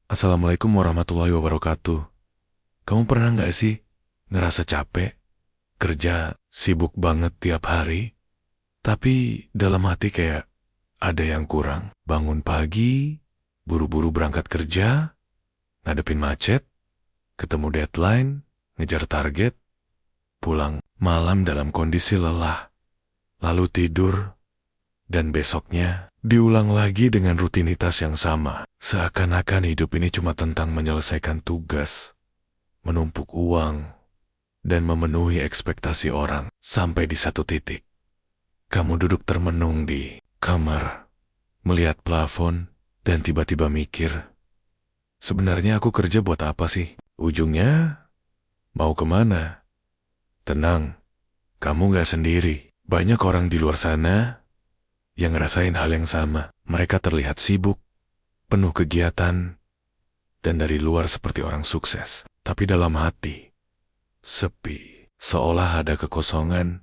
Assalamualaikum warahmatullahi wabarakatuh. Kamu pernah nggak sih ngerasa capek, kerja sibuk banget tiap hari, tapi dalam hati kayak ada yang kurang. Bangun pagi, buru-buru berangkat kerja, ngadepin macet, ketemu deadline, ngejar target, pulang malam dalam kondisi lelah, lalu tidur, dan besoknya diulang lagi dengan rutinitas yang sama. Seakan-akan hidup ini cuma tentang menyelesaikan tugas, menumpuk uang, dan memenuhi ekspektasi orang. Sampai di satu titik, kamu duduk termenung di kamar, melihat plafon, dan tiba-tiba mikir, sebenarnya aku kerja buat apa sih? Ujungnya, mau kemana? Tenang, kamu gak sendiri. Banyak orang di luar sana yang ngerasain hal yang sama. Mereka terlihat sibuk, penuh kegiatan, dan dari luar seperti orang sukses. Tapi dalam hati, sepi. Seolah ada kekosongan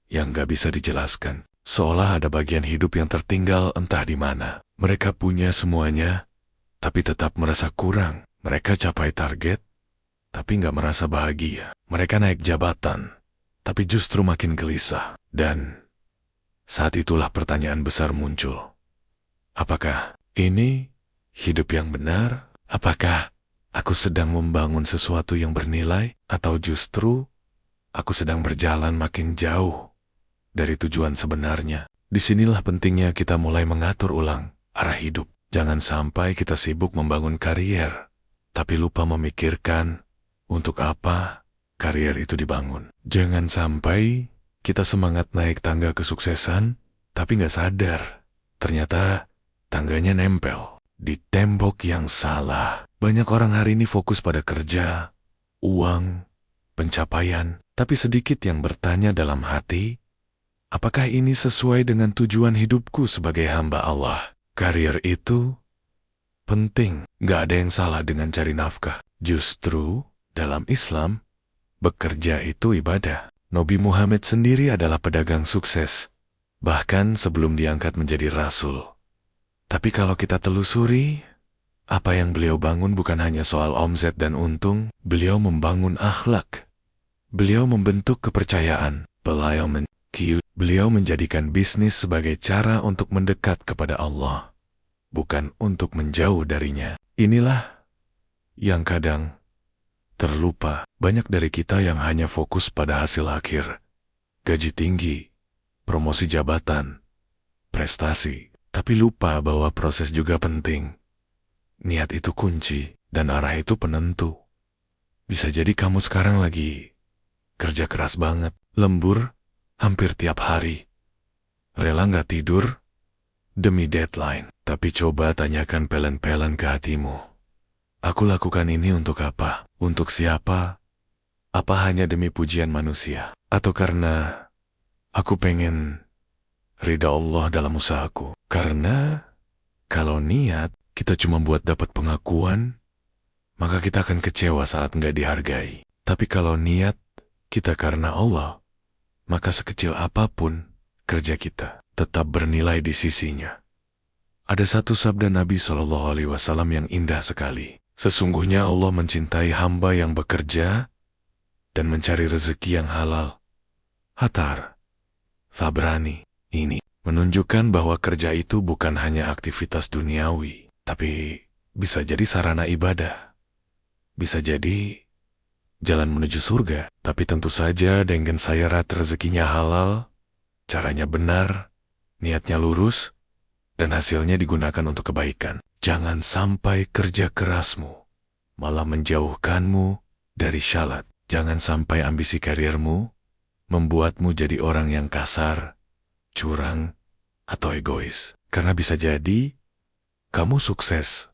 yang gak bisa dijelaskan. Seolah ada bagian hidup yang tertinggal entah di mana. Mereka punya semuanya, tapi tetap merasa kurang. Mereka capai target, tapi gak merasa bahagia. Mereka naik jabatan, tapi justru makin gelisah. Dan saat itulah pertanyaan besar muncul. Apakah ini hidup yang benar? Apakah aku sedang membangun sesuatu yang bernilai? Atau justru aku sedang berjalan makin jauh dari tujuan sebenarnya? Disinilah pentingnya kita mulai mengatur ulang arah hidup. Jangan sampai kita sibuk membangun karier, tapi lupa memikirkan untuk apa karier itu dibangun. Jangan sampai kita semangat naik tangga kesuksesan, tapi nggak sadar ternyata tangganya nempel di tembok yang salah. Banyak orang hari ini fokus pada kerja, uang, pencapaian, tapi sedikit yang bertanya dalam hati, apakah ini sesuai dengan tujuan hidupku sebagai hamba Allah? Karier itu penting, nggak ada yang salah dengan cari nafkah. Justru dalam Islam, bekerja itu ibadah. Nabi Muhammad sendiri adalah pedagang sukses, bahkan sebelum diangkat menjadi rasul. Tapi kalau kita telusuri, apa yang beliau bangun bukan hanya soal omzet dan untung, beliau membangun akhlak. Beliau membentuk kepercayaan. Beliau menjadikan bisnis sebagai cara untuk mendekat kepada Allah, bukan untuk menjauh darinya. Inilah yang kadang terlupa. Banyak dari kita yang hanya fokus pada hasil akhir, gaji tinggi, promosi jabatan, prestasi, tapi lupa bahwa proses juga penting. Niat itu kunci, dan arah itu penentu. Bisa jadi kamu sekarang lagi kerja keras banget, lembur hampir tiap hari, rela nggak tidur demi deadline. Tapi coba tanyakan pelan-pelan ke hatimu, aku lakukan ini untuk apa? Untuk siapa? Apa hanya demi pujian manusia? Atau karena aku pengen ridha Allah dalam usahaku? Karena kalau niat kita cuma buat dapat pengakuan, maka kita akan kecewa saat nggak dihargai. Tapi kalau niat kita karena Allah, maka sekecil apapun kerja kita tetap bernilai di sisinya. Ada satu sabda Nabi SAW yang indah sekali. Sesungguhnya Allah mencintai hamba yang bekerja dan mencari rezeki yang halal. Hatar Tabrani. Ini menunjukkan bahwa kerja itu bukan hanya aktivitas duniawi, tapi bisa jadi sarana ibadah. Bisa jadi jalan menuju surga, tapi tentu saja dengan syarat rezekinya halal, caranya benar, niatnya lurus, dan hasilnya digunakan untuk kebaikan. Jangan sampai kerja kerasmu malah menjauhkanmu dari syarat. Jangan sampai ambisi kariermu membuatmu jadi orang yang kasar, curang, atau egois. Karena bisa jadi kamu sukses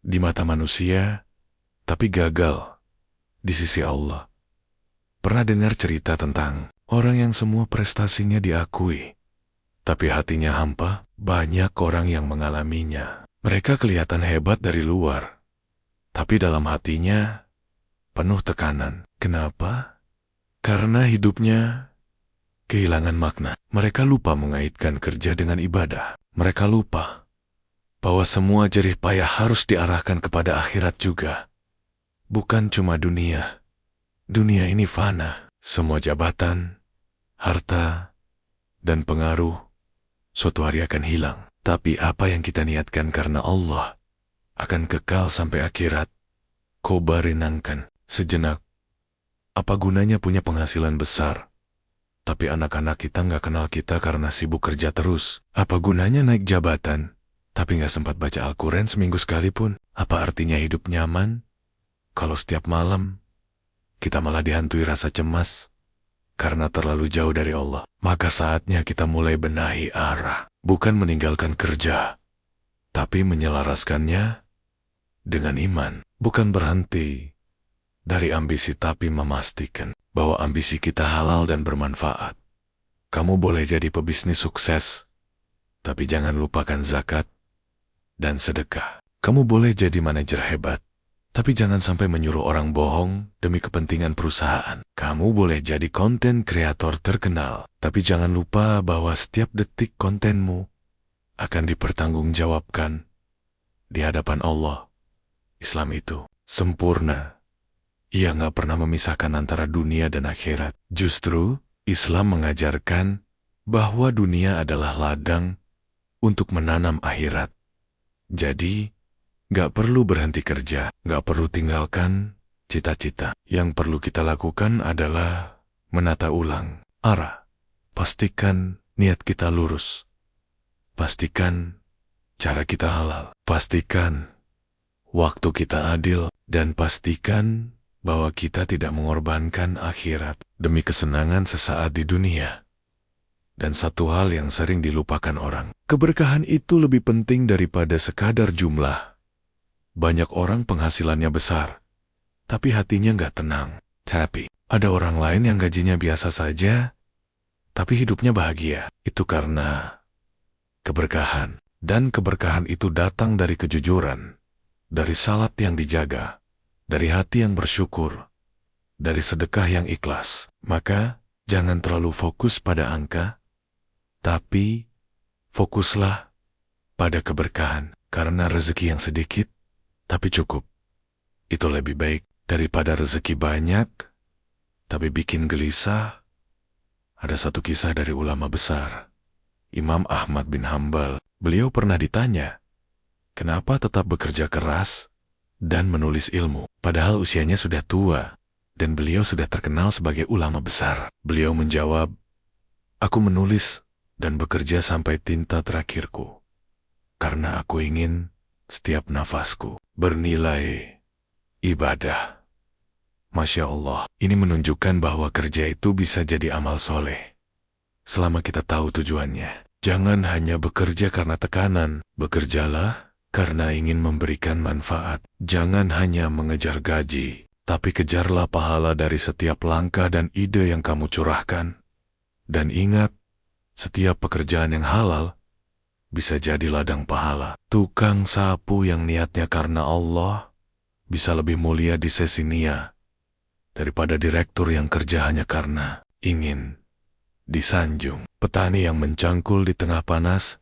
di mata manusia, tapi gagal di sisi Allah. Pernah dengar cerita tentang orang yang semua prestasinya diakui, tapi hatinya hampa? Banyak orang yang mengalaminya. Mereka kelihatan hebat dari luar, tapi dalam hatinya penuh tekanan. Kenapa? Karena hidupnya kehilangan makna. Mereka lupa mengaitkan kerja dengan ibadah. Mereka lupa bahwa semua jerih payah harus diarahkan kepada akhirat juga. Bukan cuma dunia. Dunia ini fana. Semua jabatan, harta, dan pengaruh suatu hari akan hilang. Tapi apa yang kita niatkan karena Allah akan kekal sampai akhirat. Coba renangkan sejenak. Apa gunanya punya penghasilan besar, tapi anak-anak kita nggak kenal kita karena sibuk kerja terus? Apa gunanya naik jabatan, tapi nggak sempat baca Al-Quran seminggu sekalipun? Apa artinya hidup nyaman, kalau setiap malam kita malah dihantui rasa cemas karena terlalu jauh dari Allah? Maka saatnya kita mulai benahi arah. Bukan meninggalkan kerja, tapi menyelaraskannya dengan iman. Bukan berhenti dari ambisi, tapi memastikan bahwa ambisi kita halal dan bermanfaat. Kamu boleh jadi pebisnis sukses, tapi jangan lupakan zakat dan sedekah. Kamu boleh jadi manajer hebat, tapi jangan sampai menyuruh orang bohong demi kepentingan perusahaan. Kamu boleh jadi konten kreator terkenal, tapi jangan lupa bahwa setiap detik kontenmu akan dipertanggungjawabkan di hadapan Allah. Islam itu sempurna. Ia nggak pernah memisahkan antara dunia dan akhirat. Justru, Islam mengajarkan bahwa dunia adalah ladang untuk menanam akhirat. Jadi, nggak perlu berhenti kerja, nggak perlu tinggalkan cita-cita. Yang perlu kita lakukan adalah menata ulang arah. Pastikan niat kita lurus. Pastikan cara kita halal. Pastikan waktu kita adil. Dan pastikan bahwa kita tidak mengorbankan akhirat demi kesenangan sesaat di dunia. Dan satu hal yang sering dilupakan orang, keberkahan itu lebih penting daripada sekadar jumlah. Banyak orang penghasilannya besar, tapi hatinya nggak tenang. Tapi ada orang lain yang gajinya biasa saja, tapi hidupnya bahagia. Itu karena keberkahan. Dan keberkahan itu datang dari kejujuran, dari salat yang dijaga, dari hati yang bersyukur, dari sedekah yang ikhlas. Maka, jangan terlalu fokus pada angka, tapi fokuslah pada keberkahan. Karena rezeki yang sedikit tapi cukup, itu lebih baik daripada rezeki banyak tapi bikin gelisah. Ada satu kisah dari ulama besar, Imam Ahmad bin Hambal. Beliau pernah ditanya, kenapa tetap bekerja keras dan menulis ilmu, padahal usianya sudah tua dan beliau sudah terkenal sebagai ulama besar. Beliau menjawab, aku menulis dan bekerja sampai tinta terakhirku, karena aku ingin setiap nafasku bernilai ibadah. Masya Allah, ini menunjukkan bahwa kerja itu bisa jadi amal soleh, selama kita tahu tujuannya. Jangan hanya bekerja karena tekanan, bekerjalah karena ingin memberikan manfaat. Jangan hanya mengejar gaji, tapi kejarlah pahala dari setiap langkah dan ide yang kamu curahkan. Dan ingat, setiap pekerjaan yang halal bisa jadi ladang pahala. Tukang sapu yang niatnya karena Allah bisa lebih mulia di sesi nia daripada direktur yang kerja hanya karena ingin disanjung. Petani yang mencangkul di tengah panas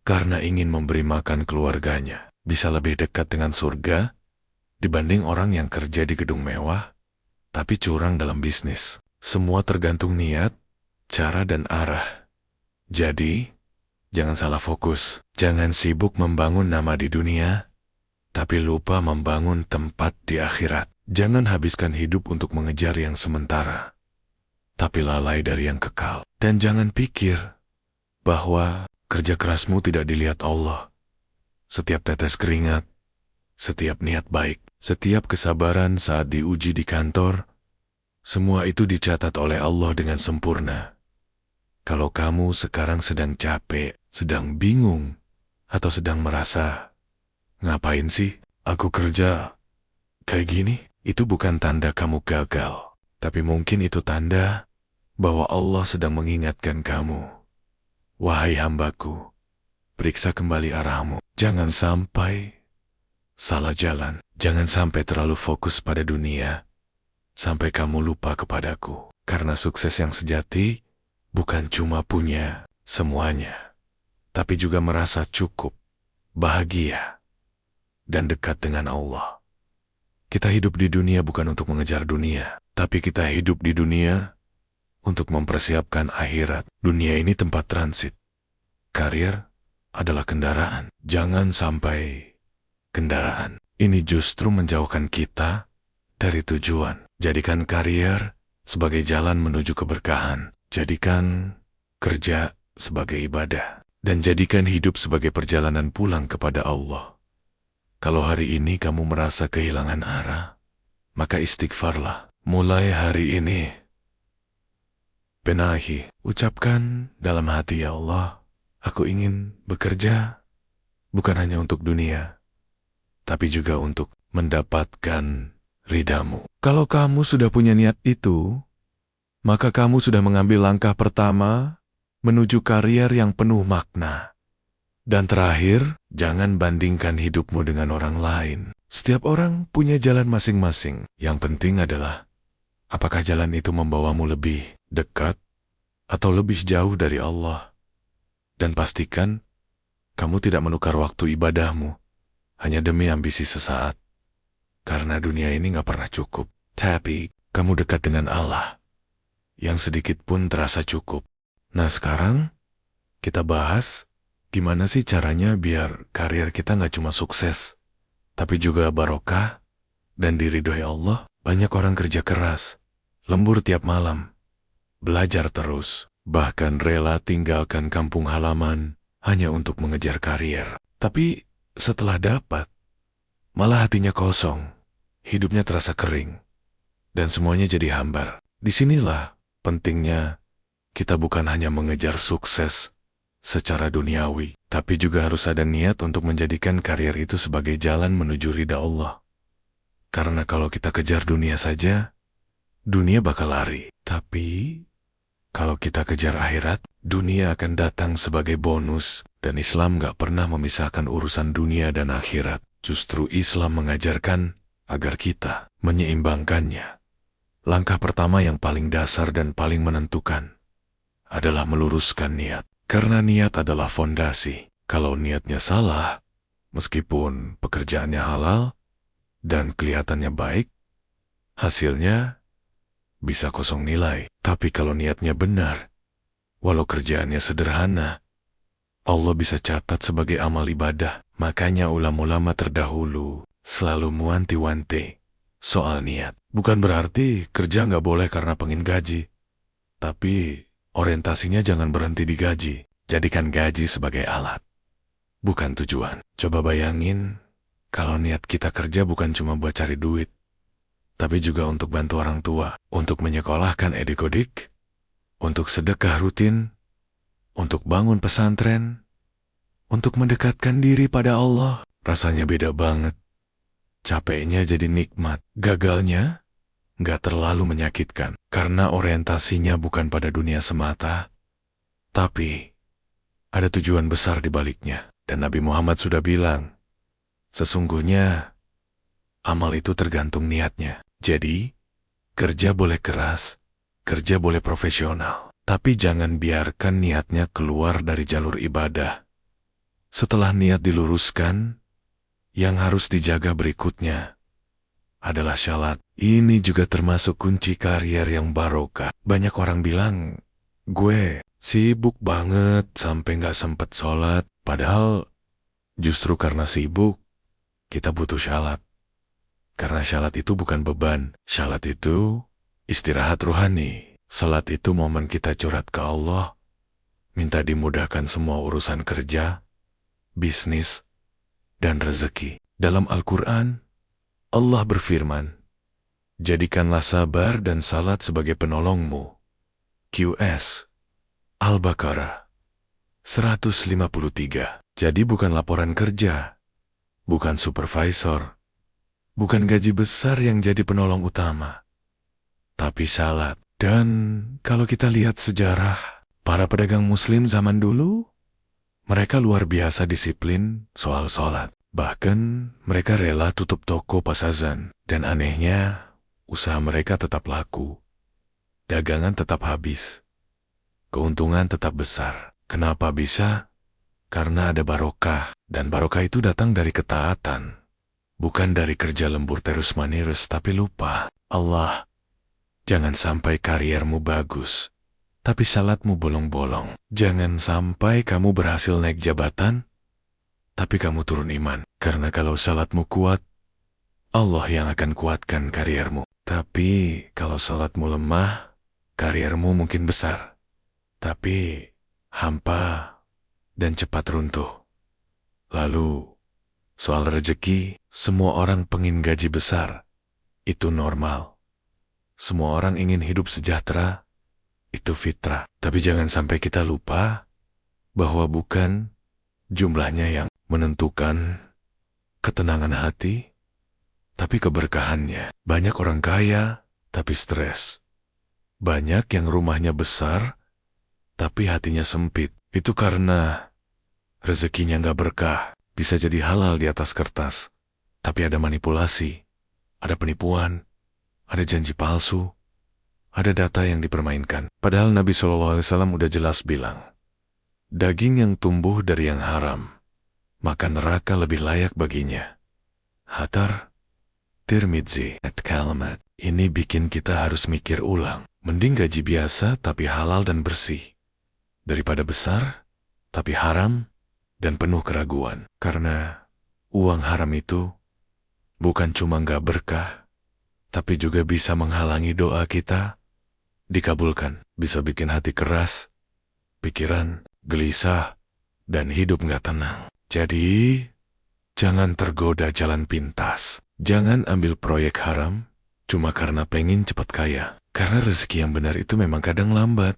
karena ingin memberi makan keluarganya bisa lebih dekat dengan surga dibanding orang yang kerja di gedung mewah tapi curang dalam bisnis. Semua tergantung niat, cara dan arah. Jadi, jangan salah fokus. Jangan sibuk membangun nama di dunia, tapi lupa membangun tempat di akhirat. Jangan habiskan hidup untuk mengejar yang sementara, tapi lalai dari yang kekal. Dan jangan pikir bahwa kerja kerasmu tidak dilihat Allah. Setiap tetes keringat, setiap niat baik, setiap kesabaran saat diuji di kantor, semua itu dicatat oleh Allah dengan sempurna. Kalau kamu sekarang sedang capek, sedang bingung, atau sedang merasa, ngapain sih aku kerja kayak gini? Itu bukan tanda kamu gagal, tapi mungkin itu tanda bahwa Allah sedang mengingatkan kamu. Wahai hambaku, periksa kembali arahmu. Jangan sampai salah jalan. Jangan sampai terlalu fokus pada dunia, sampai kamu lupa kepadaku. Karena sukses yang sejati bukan cuma punya semuanya, tapi juga merasa cukup, bahagia, dan dekat dengan Allah. Kita hidup di dunia bukan untuk mengejar dunia, tapi kita hidup di dunia untuk mempersiapkan akhirat. Dunia ini tempat transit. Karir adalah kendaraan. Jangan sampai kendaraan ini justru menjauhkan kita dari tujuan. Jadikan karir sebagai jalan menuju keberkahan. Jadikan kerja sebagai ibadah. Dan jadikan hidup sebagai perjalanan pulang kepada Allah. Kalau hari ini kamu merasa kehilangan arah, maka istighfarlah. Mulai hari ini, benahi, ucapkan dalam hati, ya Allah, aku ingin bekerja bukan hanya untuk dunia, tapi juga untuk mendapatkan ridhamu. Kalau kamu sudah punya niat itu, maka kamu sudah mengambil langkah pertama menuju karier yang penuh makna. Dan terakhir, jangan bandingkan hidupmu dengan orang lain. Setiap orang punya jalan masing-masing. Yang penting adalah, apakah jalan itu membawamu lebih dekat atau lebih jauh dari Allah. Dan pastikan, kamu tidak menukar waktu ibadahmu hanya demi ambisi sesaat. Karena dunia ini gak pernah cukup. Tapi, kamu dekat dengan Allah, yang sedikit pun terasa cukup. Nah sekarang, kita bahas gimana sih caranya biar karier kita gak cuma sukses, tapi juga barokah dan diridhoi Allah. Banyak orang kerja keras, lembur tiap malam, belajar terus, bahkan rela tinggalkan kampung halaman hanya untuk mengejar karier. Tapi setelah dapat, malah hatinya kosong, hidupnya terasa kering, dan semuanya jadi hambar. Disinilah pentingnya kita bukan hanya mengejar sukses secara duniawi, tapi juga harus ada niat untuk menjadikan karier itu sebagai jalan menuju ridha Allah. Karena kalau kita kejar dunia saja, dunia bakal lari. Tapi, kalau kita kejar akhirat, dunia akan datang sebagai bonus. Dan Islam gak pernah memisahkan urusan dunia dan akhirat. Justru Islam mengajarkan agar kita menyeimbangkannya. Langkah pertama yang paling dasar dan paling menentukan adalah meluruskan niat. Karena niat adalah fondasi. Kalau niatnya salah, meskipun pekerjaannya halal dan kelihatannya baik, hasilnya bisa kosong nilai. Tapi kalau niatnya benar, walau kerjaannya sederhana, Allah bisa catat sebagai amal ibadah. Makanya ulama-ulama terdahulu selalu mewanti-wanti soal niat. Bukan berarti kerja nggak boleh karena pengen gaji, tapi orientasinya jangan berhenti di gaji. Jadikan gaji sebagai alat, bukan tujuan. Coba bayangin, kalau niat kita kerja bukan cuma buat cari duit, tapi juga untuk bantu orang tua, untuk menyekolahkan adik-adik, untuk sedekah rutin, untuk bangun pesantren, untuk mendekatkan diri pada Allah. Rasanya beda banget. Capeknya jadi nikmat, gagalnya nggak terlalu menyakitkan. Karena orientasinya bukan pada dunia semata, tapi ada tujuan besar di baliknya. Dan Nabi Muhammad sudah bilang, sesungguhnya amal itu tergantung niatnya. Jadi, kerja boleh keras, kerja boleh profesional, tapi jangan biarkan niatnya keluar dari jalur ibadah. Setelah niat diluruskan, yang harus dijaga berikutnya adalah syalat. Ini juga termasuk kunci karier yang barokah. Banyak orang bilang, gue sibuk banget sampai gak sempet sholat. Padahal justru karena sibuk, kita butuh syalat. Karena syalat itu bukan beban. Syalat itu istirahat ruhani. Salat itu momen kita curhat ke Allah, minta dimudahkan semua urusan kerja, bisnis, dan rezeki. Dalam Al-Quran, Allah berfirman, jadikanlah sabar dan salat sebagai penolongmu. QS Al-Baqarah 153. Jadi bukan laporan kerja, bukan supervisor, bukan gaji besar yang jadi penolong utama, tapi salat. Dan kalau kita lihat sejarah, para pedagang muslim zaman dulu, mereka luar biasa disiplin soal sholat. Bahkan mereka rela tutup toko pas azan. Dan anehnya, usaha mereka tetap laku. Dagangan tetap habis. Keuntungan tetap besar. Kenapa bisa? karena ada barokah, dan barokah itu datang dari ketaatan. Bukan dari kerja lembur terus-menerus, tapi lupa Allah. Jangan sampai kariermu bagus, tapi salatmu bolong-bolong. Jangan sampai kamu berhasil naik jabatan, tapi kamu turun iman. Karena kalau salatmu kuat, Allah yang akan kuatkan kariermu. Tapi kalau salatmu lemah, kariermu mungkin besar, tapi hampa dan cepat runtuh. Lalu, soal rezeki, semua orang pengen gaji besar. Itu normal. Semua orang ingin hidup sejahtera. Itu fitrah. Tapi jangan sampai kita lupa bahwa bukan jumlahnya yang menentukan ketenangan hati, tapi keberkahannya. Banyak orang kaya, tapi stres. Banyak yang rumahnya besar, tapi hatinya sempit. Itu karena rezekinya nggak berkah. Bisa jadi halal di atas kertas, tapi ada manipulasi, ada penipuan, ada janji palsu, ada data yang dipermainkan. Padahal Nabi SAW udah jelas bilang, daging yang tumbuh dari yang haram, maka neraka lebih layak baginya. Hatar, Tirmidzi, kalimat ini bikin kita harus mikir ulang. Mending gaji biasa tapi halal dan bersih, daripada besar tapi haram dan penuh keraguan. Karena uang haram itu bukan cuma nggak berkah, tapi juga bisa menghalangi doa kita dikabulkan. Bisa bikin hati keras, pikiran gelisah, dan hidup nggak tenang. Jadi, jangan tergoda jalan pintas. Jangan ambil proyek haram cuma karena pengen cepat kaya. Karena rezeki yang benar itu memang kadang lambat,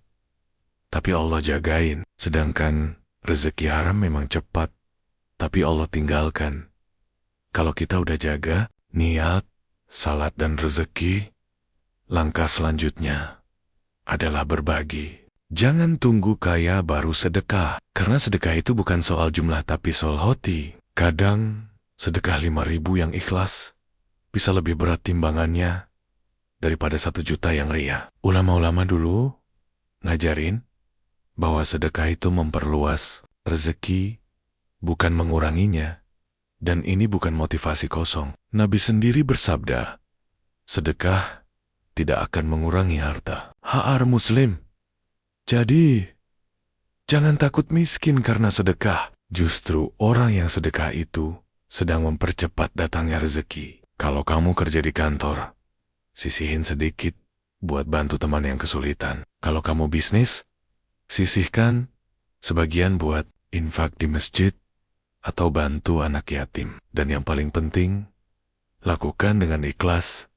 tapi Allah jagain. Sedangkan rezeki haram memang cepat, tapi Allah tinggalkan. Kalau kita udah jaga niat, salat dan rezeki, langkah selanjutnya adalah berbagi. Jangan tunggu kaya baru sedekah, karena sedekah itu bukan soal jumlah tapi soal hati. Kadang sedekah 5.000 yang ikhlas bisa lebih berat timbangannya daripada 1 juta yang ria. Ulama-ulama dulu ngajarin bahwa sedekah itu memperluas rezeki, bukan menguranginya. Dan ini bukan motivasi kosong. Nabi sendiri bersabda, sedekah tidak akan mengurangi harta. HR Muslim. Jadi, jangan takut miskin karena sedekah. Justru orang yang sedekah itu sedang mempercepat datangnya rezeki. Kalau kamu kerja di kantor, sisihin sedikit buat bantu teman yang kesulitan. Kalau kamu bisnis, sisihkan sebagian buat infak di masjid atau bantu anak yatim. Dan yang paling penting, lakukan dengan ikhlas.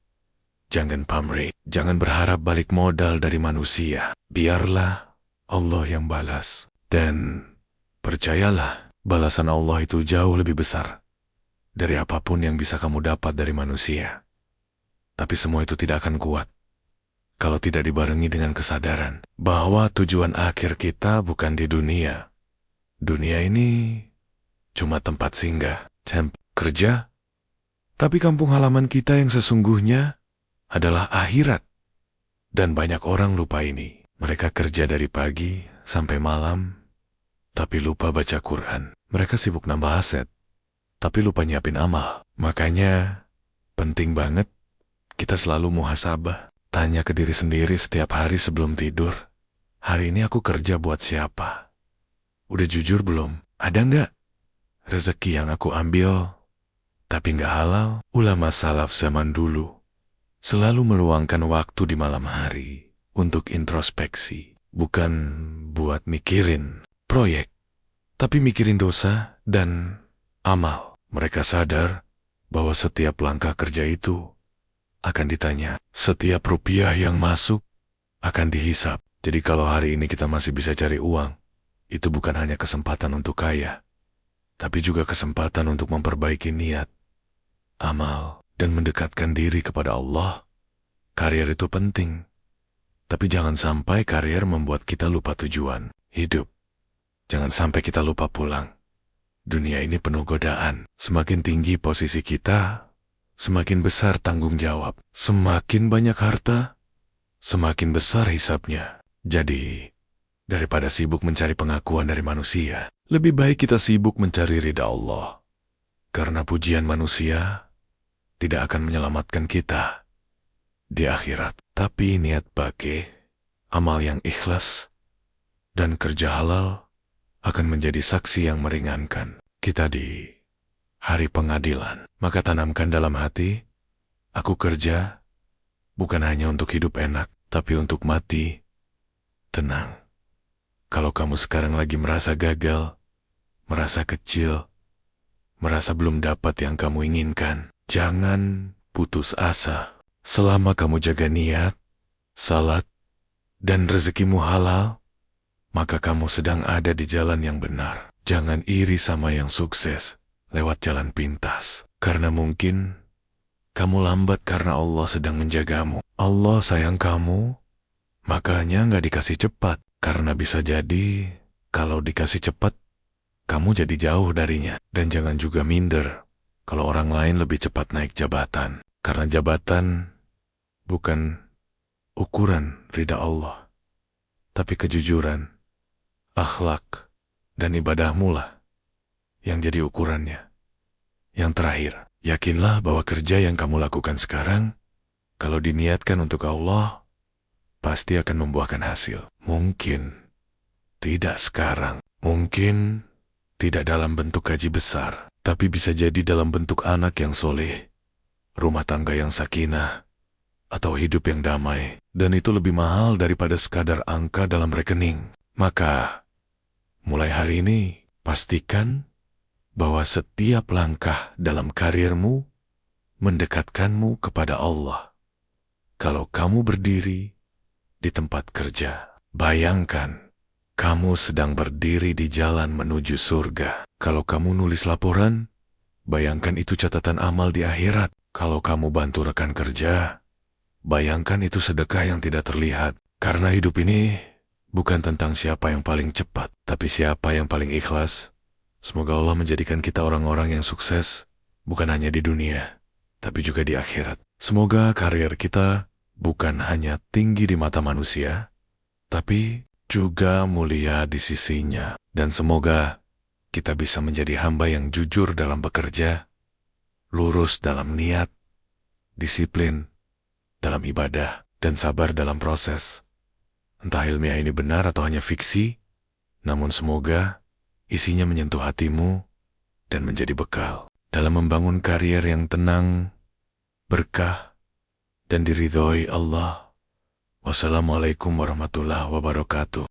Jangan pamrih, jangan berharap balik modal dari manusia. Biarlah Allah yang balas. Dan percayalah, balasan Allah itu jauh lebih besar dari apapun yang bisa kamu dapat dari manusia. Tapi semua itu tidak akan kuat kalau tidak dibarengi dengan kesadaran bahwa tujuan akhir kita bukan di dunia. Dunia ini cuma tempat singgah, kerja. Tapi kampung halaman kita yang sesungguhnya adalah akhirat. Dan banyak orang lupa ini. Mereka kerja dari pagi sampai malam, tapi lupa baca Quran. Mereka sibuk nambah aset, tapi lupa nyiapin amal. Makanya penting banget kita selalu muhasabah. Tanya ke diri sendiri setiap hari sebelum tidur, hari ini aku kerja buat siapa? Udah jujur belum? Ada nggak rezeki yang aku ambil tapi nggak halal? Ulama salaf zaman dulu selalu meluangkan waktu di malam hari untuk introspeksi. Bukan buat mikirin proyek, tapi mikirin dosa dan amal. Mereka sadar bahwa setiap langkah kerja itu akan ditanya. Setiap rupiah yang masuk akan dihisap. Jadi kalau hari ini kita masih bisa cari uang, itu bukan hanya kesempatan untuk kaya, tapi juga kesempatan untuk memperbaiki niat, amal, dan mendekatkan diri kepada Allah. Karier itu penting, tapi jangan sampai karier membuat kita lupa tujuan hidup. Jangan sampai kita lupa pulang. Dunia ini penuh godaan. Semakin tinggi posisi kita, semakin besar tanggung jawab. Semakin banyak harta, semakin besar hisapnya. Jadi, Daripada sibuk mencari pengakuan dari manusia, lebih baik kita sibuk mencari ridha Allah. Karena pujian manusia tidak akan menyelamatkan kita di akhirat. Tapi niat baik, amal yang ikhlas, dan kerja halal akan menjadi saksi yang meringankan kita di hari pengadilan. Maka tanamkan dalam hati, aku kerja bukan hanya untuk hidup enak, tapi untuk mati tenang. Kalau kamu sekarang lagi merasa gagal, merasa kecil, merasa belum dapat yang kamu inginkan, jangan putus asa. Selama kamu jaga niat, salat, dan rezekimu halal, maka kamu sedang ada di jalan yang benar. Jangan iri sama yang sukses lewat jalan pintas. Karena mungkin kamu lambat karena Allah sedang menjagamu. Allah sayang kamu, makanya nggak dikasih cepat. Karena bisa jadi, kalau dikasih cepat, kamu jadi jauh darinya. Dan jangan juga minder kalau orang lain lebih cepat naik jabatan. Karena jabatan bukan ukuran ridha Allah, tapi kejujuran, akhlak, dan ibadahmu lah yang jadi ukurannya. Yang terakhir, yakinlah bahwa kerja yang kamu lakukan sekarang, kalau diniatkan untuk Allah, pasti akan membuahkan hasil. Mungkin tidak sekarang, mungkin tidak dalam bentuk gaji besar, tapi bisa jadi dalam bentuk anak yang soleh, rumah tangga yang sakinah, atau hidup yang damai. Dan itu lebih mahal daripada sekadar angka dalam rekening. Maka, mulai hari ini, pastikan bahwa setiap langkah dalam karirmu mendekatkanmu kepada Allah. Kalau kamu berdiri di tempat kerja, bayangkan kamu sedang berdiri di jalan menuju surga. Kalau kamu nulis laporan, bayangkan itu catatan amal di akhirat. Kalau kamu bantu rekan kerja, bayangkan itu sedekah yang tidak terlihat. Karena hidup ini bukan tentang siapa yang paling cepat, tapi siapa yang paling ikhlas. Semoga Allah menjadikan kita orang-orang yang sukses, bukan hanya di dunia, tapi juga di akhirat. Semoga karir kita bukan hanya tinggi di mata manusia, tapi juga mulia di sisinya. Dan semoga kita bisa menjadi hamba yang jujur dalam bekerja, lurus dalam niat, disiplin dalam ibadah, dan sabar dalam proses. Entah ilmiah ini benar atau hanya fiksi, namun semoga isinya menyentuh hatimu dan menjadi bekal dalam membangun karier yang tenang, berkah, dan diridhoi Allah. Wassalamualaikum warahmatullahi wabarakatuh.